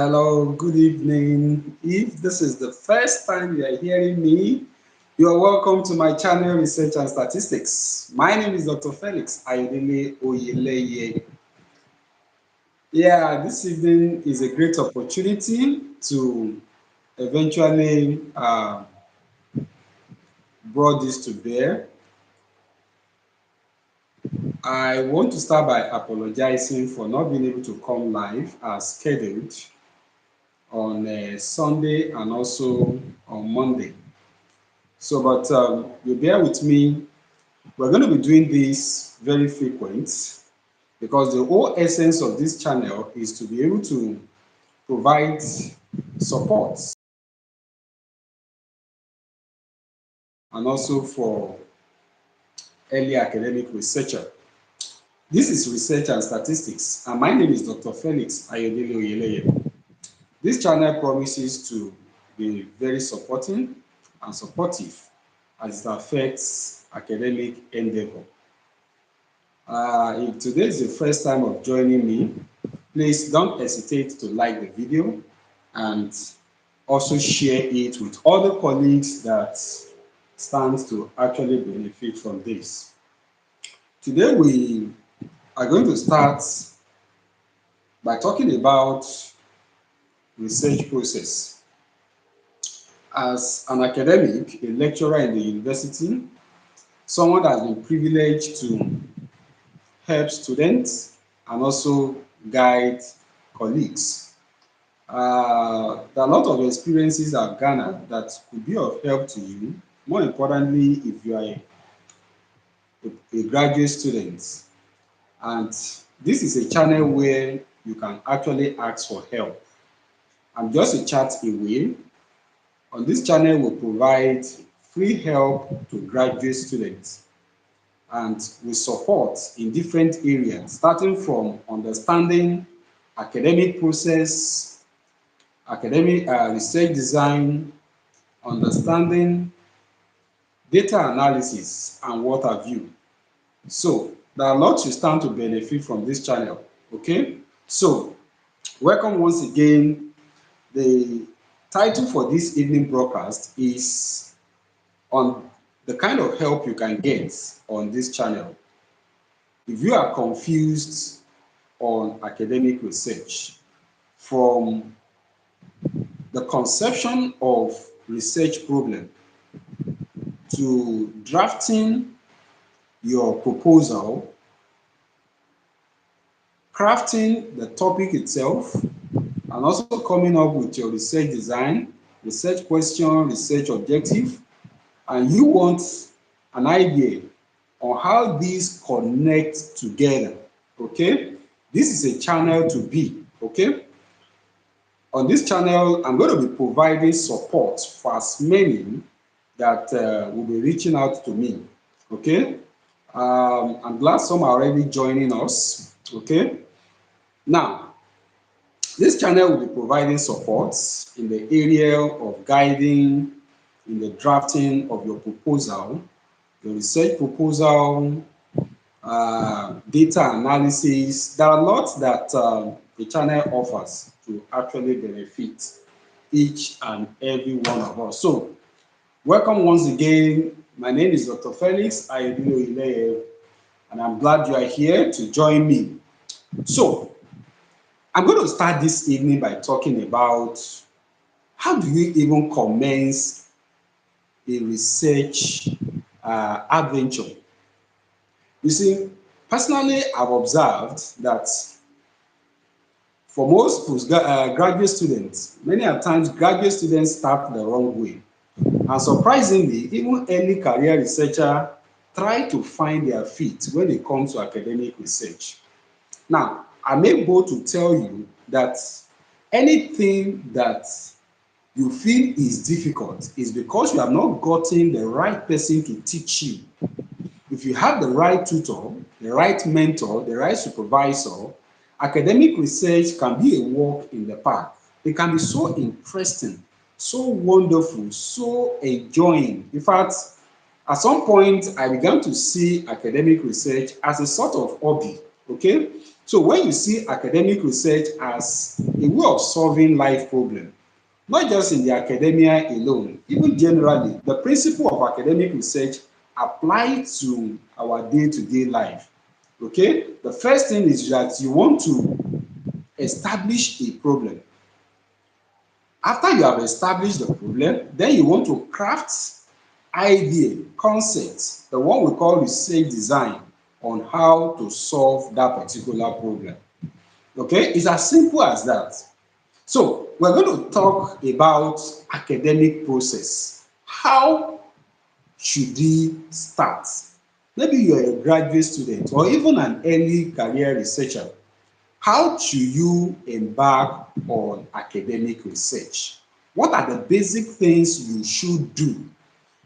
Hello, good evening. If this is the first time you are hearing me, you are welcome to my channel Research and Statistics. My name is Dr. Felix Oyeleye. Yeah, this evening is a great opportunity to eventually brought this to bear. I want to start by apologizing for not being able to come live as scheduled on Sunday and also on Monday. So, but you bear with me. We're going to be doing this very frequent because the whole essence of this channel is to be able to provide support and also for early academic researcher. This is Research and Statistics, and my name is Dr. Felix Oyeleye. This channel promises to be very supporting and supportive as it affects academic endeavor. If today is the first time of joining me, please don't hesitate to like the video and also share it with other colleagues that stand to actually benefit from this. Today we are going to start by talking about research process. As an academic, a lecturer in the university, someone that has been privileged to help students and also guide colleagues. There are a lot of experiences I've garnered that could be of help to you. More importantly, if you are a graduate student, and this is a channel where you can actually ask for help. I'm just a chat away. On this channel, we provide free help to graduate students and we support in different areas, starting from understanding academic process, academic research design, understanding data analysis, and what have you. So there are lots you stand to benefit from this channel. Okay, so welcome once again. The title for this evening broadcast is on the kind of help you can get on this channel. If you are confused on academic research, from the conception of research problem to drafting your proposal, crafting the topic itself, and also coming up with your research design, research question, research objective, and you want an idea on how these connect together, okay? This is a channel to be, okay? On this channel, I'm going to be providing support for as many that will be reaching out to me, okay? I'm glad some are already joining us, okay? Now, this channel will be providing support in the area of guiding, in the drafting of your proposal, your research proposal, data analysis. There are lots that the channel offers to actually benefit each and every one of us. So, welcome once again. My name is Dr. Felix Oyeleye, and I'm glad you are here to join me. So, I'm going to start this evening by talking about how do you even commence a research adventure. You see, personally, I've observed that for most graduate students, many a times graduate students start the wrong way. And surprisingly, even early career researchers try to find their feet when it comes to academic research. Now, I'm able to tell you that anything that you feel is difficult is because you have not gotten the right person to teach you. If you have the right tutor, the right mentor, the right supervisor, academic research can be a walk in the park. It can be so interesting, so wonderful, so enjoying. In fact, at some point, I began to see academic research as a sort of hobby, okay? So when you see academic research as a way of solving life problems, not just in the academia alone, even generally, the principle of academic research apply to our day-to-day life. Okay, the first thing is that you want to establish a problem. After you have established the problem, then you want to craft idea, concepts, the one we call research design, on how to solve that particular problem. Okay, it's as simple as that. So we're going to talk about academic process. How should we start? Maybe you're a graduate student or even an early career researcher. How should you embark on academic research? What are the basic things you should do?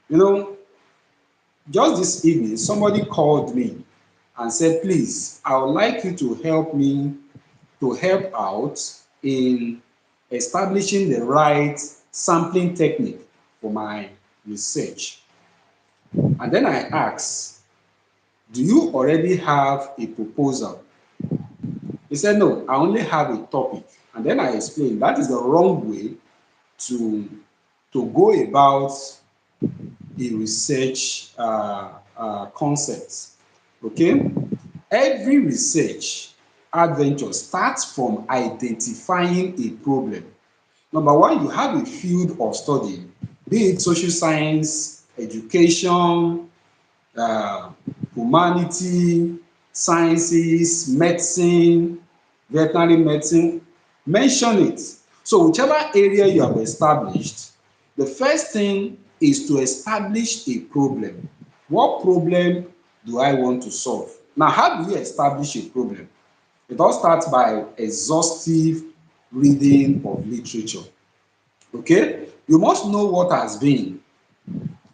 You know, just this evening, somebody called me and said, please, I would like you to help me to help out in establishing the right sampling technique for my research. And then I asked, do you already have a proposal? He said, no, I only have a topic. And then I explained that is the wrong way to, to go about a research concept. Okay? Every research adventure starts from identifying a problem. Number one, you have a field of study, be it social science, education, uh, humanity, sciences, medicine, veterinary medicine, mention it. So whichever area you have established, the first thing is to establish a problem. What problem do I want to solve? Now, how do you establish a problem? It all starts by exhaustive reading of literature. Okay? You must know what has been.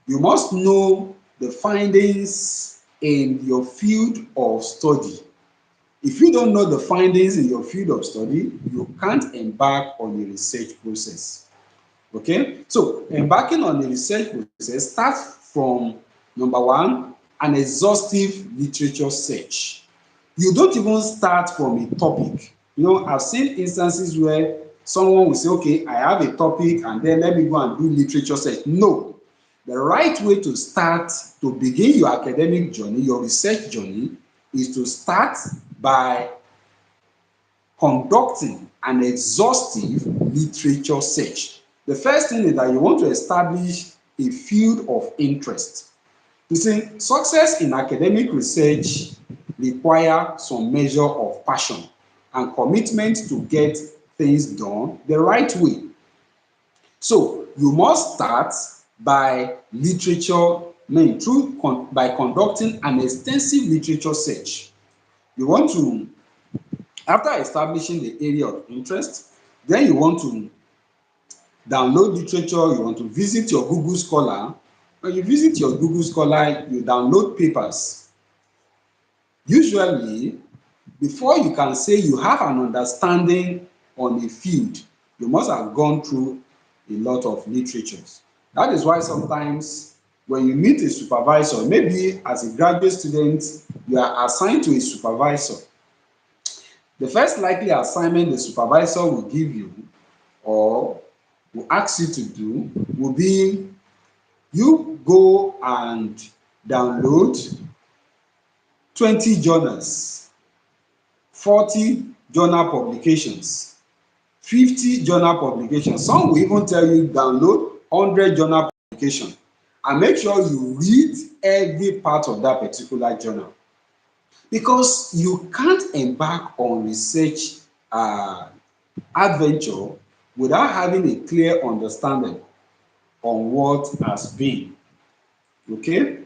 You must know the findings in your field of study. If you don't know the findings in your field of study, you can't embark on a research process. Okay? So, embarking on a research process starts from number one, an exhaustive literature search. You don't even start from a topic. You know, I've seen instances where someone will say, okay, I have a topic and then let me go and do literature search. No. The right way to start, to begin your academic journey, your research journey, is to start by conducting an exhaustive literature search. The first thing is that you want to establish a field of interest. You see, success in academic research requires some measure of passion and commitment to get things done the right way. So you must start by by conducting an extensive literature search. You want to, after establishing the area of interest, then you want to download literature, you want to visit your Google Scholar. When you visit your Google Scholar, you download papers. Usually, before you can say you have an understanding on a field, you must have gone through a lot of literatures. That is why sometimes when you meet a supervisor, maybe as a graduate student, you are assigned to a supervisor. The first likely assignment the supervisor will give you or will ask you to do will be you go and download 20 journals, 40 journal publications, 50 journal publications. Some will even tell you download 100 journal publications and make sure you read every part of that particular journal. Because you can't embark on research adventure without having a clear understanding on what has been. Okay?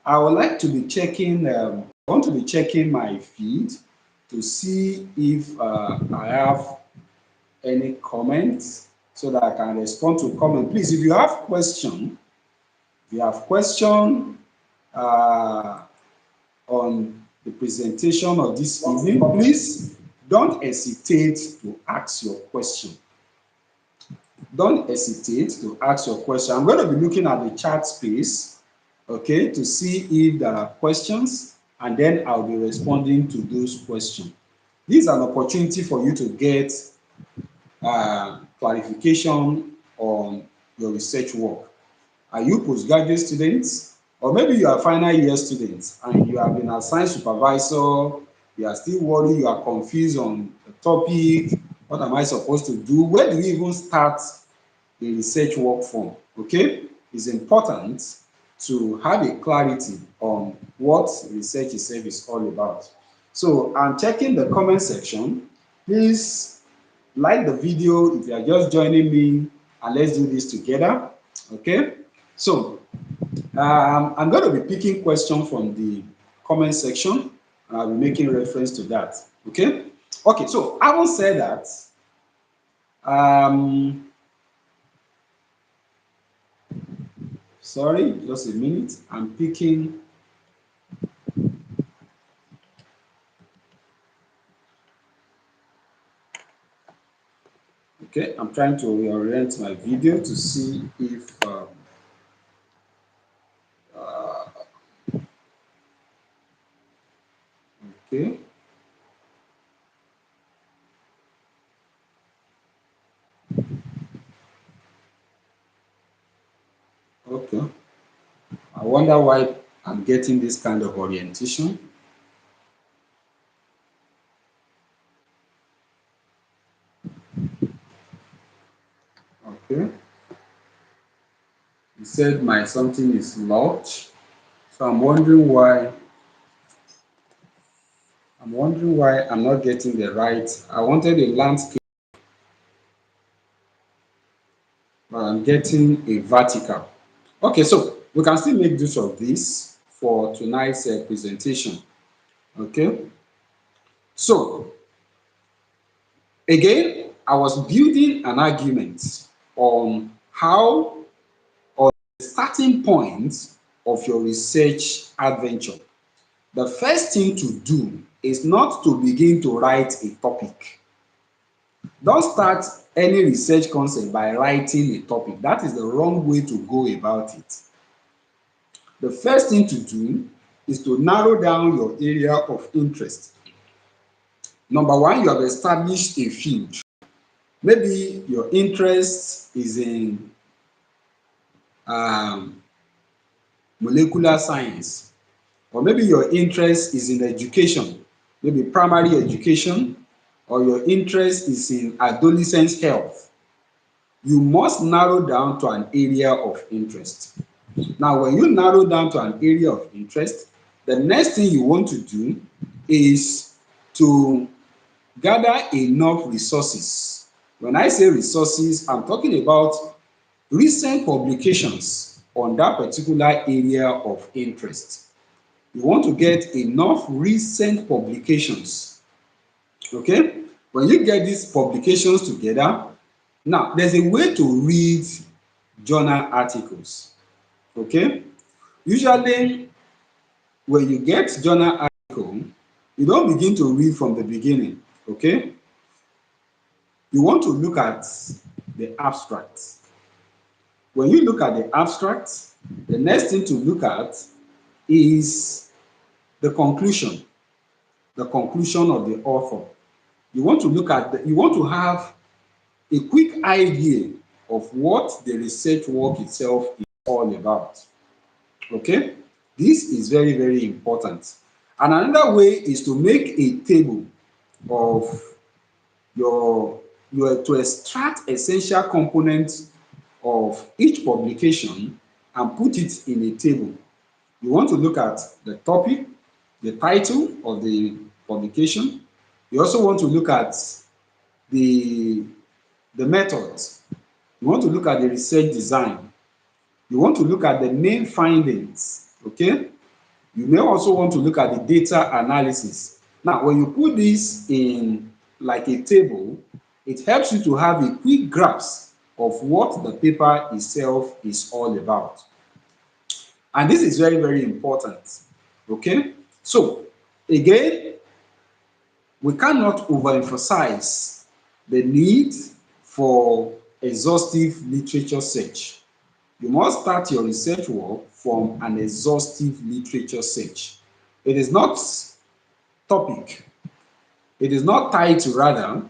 I would like to be checking, I want to be checking my feed to see if I have any comments so that I can respond to comment. Please, if you have question, uh, on the presentation of this evening, please don't hesitate to ask your question. Don't hesitate to ask your question. I'm going to be looking at the chat space, okay, to see if there are questions, and then I'll be responding to those questions. This is an opportunity for you to get clarification on your research work. Are you postgraduate students? Or maybe you are final year students and you have been assigned supervisor, you are still worried, you are confused on the topic, what am I supposed to do? Where do we even start a research work from? Okay, it's important to have a clarity on what research itself is all about. So I'm checking the comment section. Please like the video if you are just joining me, and let's do this together. Okay, so I'm going to be picking questions from the comment section, and I'll be making reference to that. Okay, okay, so having said that, um sorry, just a minute, I'm picking. Okay, I'm trying to reorient my video to see if okay. Okay, I wonder why I'm getting this kind of orientation. Okay, he said my something is locked, so I'm wondering why I'm not getting the right. I wanted a landscape, but I'm getting a vertical. Okay, so we can still make use of this for tonight's presentation. Okay, so again, I was building an argument on how, or the starting point of your research adventure. The first thing to do is not to begin to write a topic. Don't start any research concept by writing a topic. That is the wrong way to go about it. The first thing to do is to narrow down your area of interest. Number one, you have established a field. Maybe your interest is in um, molecular science, or maybe your interest is in education, maybe primary education, or your interest is in adolescent health. You must narrow down to an area of interest. Now, when you narrow down to an area of interest, the next thing you want to do is to gather enough resources. When I say resources, I'm talking about recent publications on that particular area of interest. You want to get enough recent publications. Okay? When you get these publications together, now there's a way to read journal articles. Okay? Usually, when you get journal article, you don't begin to read from the beginning. Okay? You want to look at the abstract. When you look at the abstract, the next thing to look at is the conclusion of the author. You want to have a quick idea of what the research work itself is all about. Okay? This is very, very important. And another way is to make a table of to extract essential components of each publication and put it in a table. You want to look at the topic, the title of the publication. You also want to look at the methods. You want to look at the research design. You want to look at the main findings. Okay? You may also want to look at the data analysis. Now, when you put this in like a table, it helps you to have a quick grasp of what the paper itself is all about. And this is very, very important. Okay? So, again, we cannot overemphasize the need for exhaustive literature search. You must start your research work from an exhaustive literature search. It is not topic. It is not title, rather,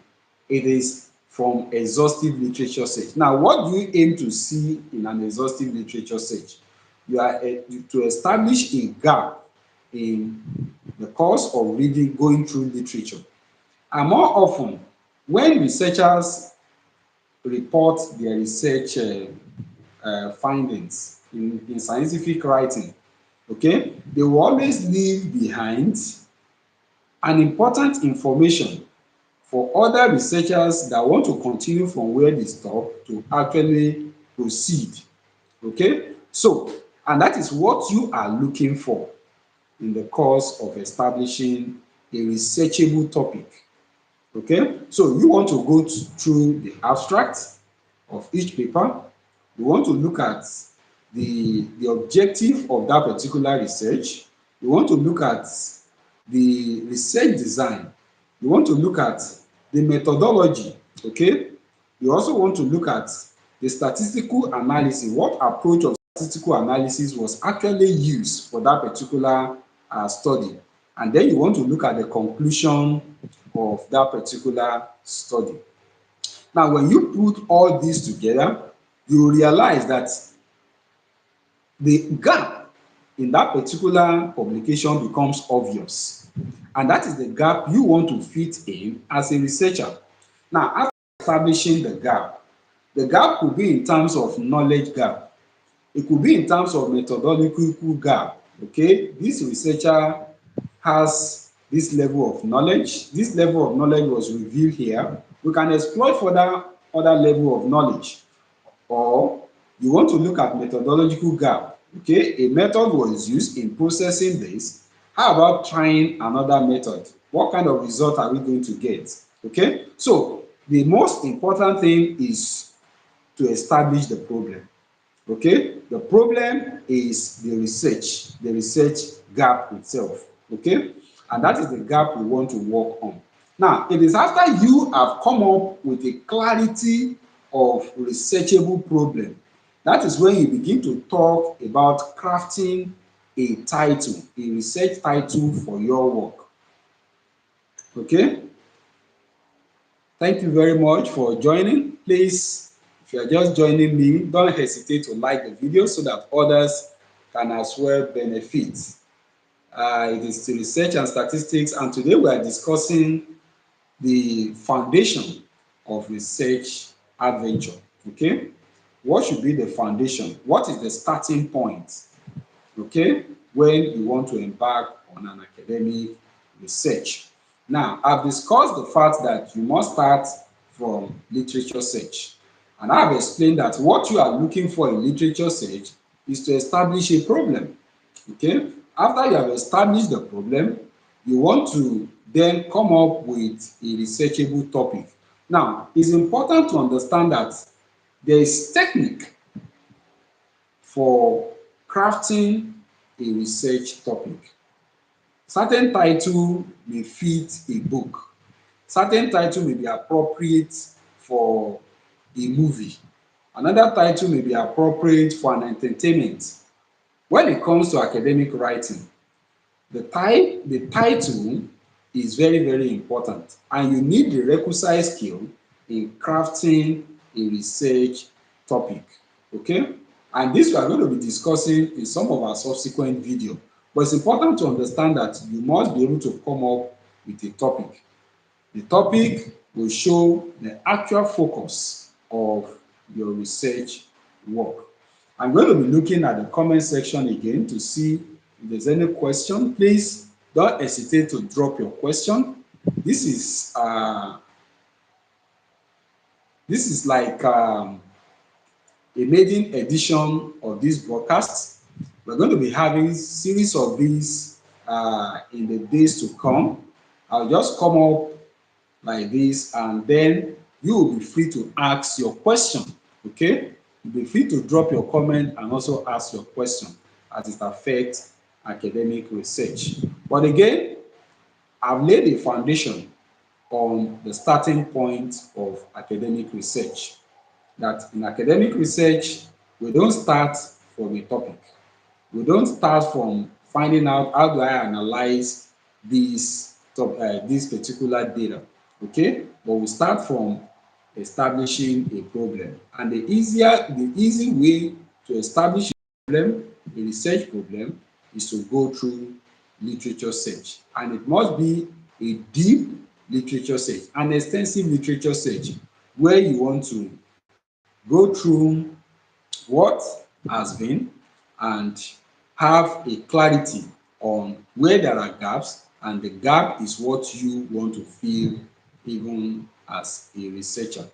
it is from exhaustive literature search. Now, what do you aim to see in an exhaustive literature search? You are to establish a gap in the course of reading, going through literature. And more often, when researchers report their research findings in scientific writing, okay, they will always leave behind an important information for other researchers that want to continue from where they stop to actually proceed. Okay, so, and that is what you are looking for in the course of establishing a researchable topic. Okay, so you want to go through the abstract of each paper. You want to look at the objective of that particular research. You want to look at the research design. You want to look at the methodology. Okay, you also want to look at the statistical analysis. What approach of statistical analysis was actually used for that particular study? And then you want to look at the conclusion of that particular study. Now, when you put all these together, you realize that the gap in that particular publication becomes obvious. And that is the gap you want to fit in as a researcher. Now, after establishing the gap could be in terms of knowledge gap. It could be in terms of methodological gap. Okay, this researcher has this level of knowledge. This level of knowledge was revealed here. We can exploit further other level of knowledge. Or you want to look at methodological gap. Okay, a method was used in processing this. How about trying another method? What kind of result are we going to get? Okay, so the most important thing is to establish the problem. Okay, the problem is the research gap itself. Okay, and that is the gap we want to work on. Now, it is after you have come up with a clarity of researchable problem, that is when you begin to talk about crafting a title, a research title for your work. Okay, thank you very much for joining. Please, if you are just joining me, don't hesitate to like the video so that others can as well benefit. It is to research and statistics, and today we are discussing the foundation of research adventure. Okay, what should be the foundation? What is the starting point? Okay, when you want to embark on an academic research. Now, I've discussed the fact that you must start from literature search, and I've explained that what you are looking for in literature search is to establish a problem. Okay, after you have established the problem, you want to then come up with a researchable topic. Now, it's important to understand that there is technique for crafting a research topic. Certain title may fit a book. Certain title may be appropriate for a movie. Another title may be appropriate for an entertainment. When it comes to academic writing, the title is very, very important, and you need the requisite skill in crafting a research topic. Okay, and this we are going to be discussing in some of our subsequent video, but it's important to understand that you must be able to come up with a topic. The topic will show the actual focus of your research work. I'm going to be looking at the comment section again to see if there's any question. Please don't hesitate to drop your question. This is like a maiden edition of this broadcast. We're going to be having series of these in the days to come. I'll just come up like this, and then you will be free to ask your question. Okay, you'll be free to drop your comment and also ask your question as it affects academic research. But again, I've laid a foundation on the starting point of academic research. That in academic research, we don't start from a topic. We don't start from finding out how do I analyze this this particular data. Okay, but we start from establishing a problem, and the easy way to establish a problem, a research problem, is to go through literature search, and it must be a deep literature search, an extensive literature search, where you want to go through what has been and have a clarity on where there are gaps, and the gap is what you want to fill even as a researcher.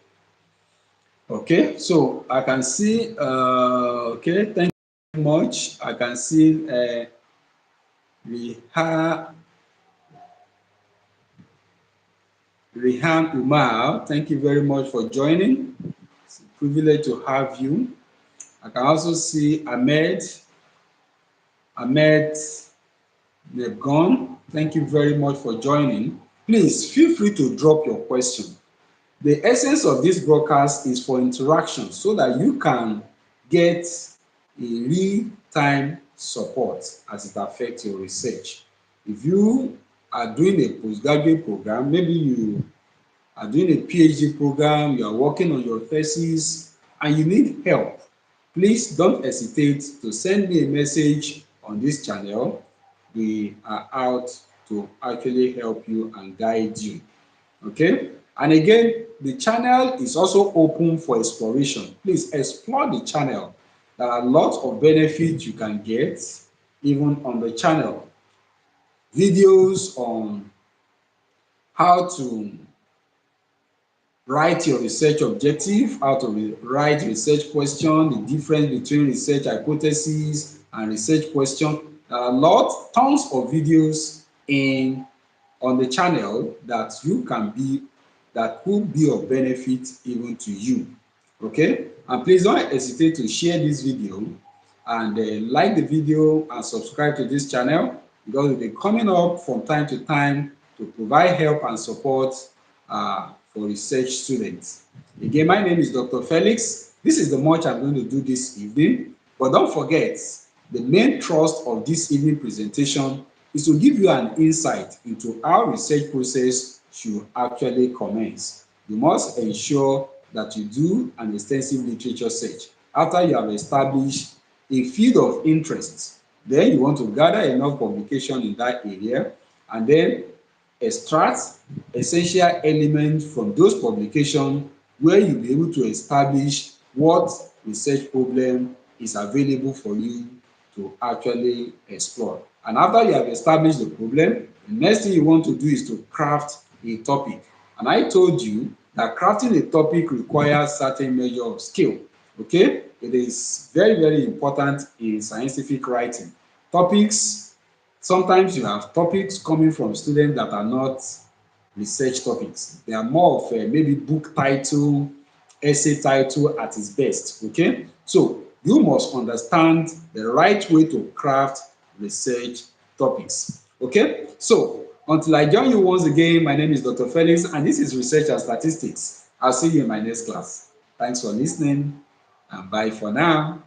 Okay, so I can see, okay, thank you very much. I can see Riha, Rihan Umar. Thank you very much for joining. It's a privilege to have you. I can also see Ahmed Nebgon. Thank you very much for joining. Please feel free to drop your question. The essence of this broadcast is for interaction so that you can get a real-time support as it affects your research. If you are doing a postgraduate program, maybe you are doing a PhD program, you are working on your thesis, and you need help, please don't hesitate to send me a message on this channel. We are out to actually help you and guide you. Okay, and again, the channel is also open for exploration. Please explore the channel. There are lots of benefits you can get even on the channel. Videos on how to write your research objective, how to write research question, the difference between research hypothesis and research question. There are tons of videos in on the channel that that could be of benefit even to you. Okay, and please don't hesitate to share this video and like the video and subscribe to this channel, because we'll be coming up from time to time to provide help and support for research students. Again, my name is Dr. Felix. This is the much I'm going to do this evening, but don't forget, the main thrust of this evening presentation is to give you an insight into how research process should actually commence. You must ensure that you do an extensive literature search. After you have established a field of interest, then you want to gather enough publication in that area and then extract essential elements from those publications where you'll be able to establish what research problem is available for you to actually explore. And after you have established the problem, the next thing you want to do is to craft a topic. And I told you that crafting a topic requires certain measure of skill. Okay, it is very, very important in scientific writing. Topics, sometimes you have topics coming from students that are not research topics. They are more of maybe book title, essay title at its best. Okay, so you must understand the right way to craft research topics. Okay, so until I join you once again, my name is Dr. Felix, and this is Research and Statistics. I'll see you in my next class. Thanks for listening, and bye for now.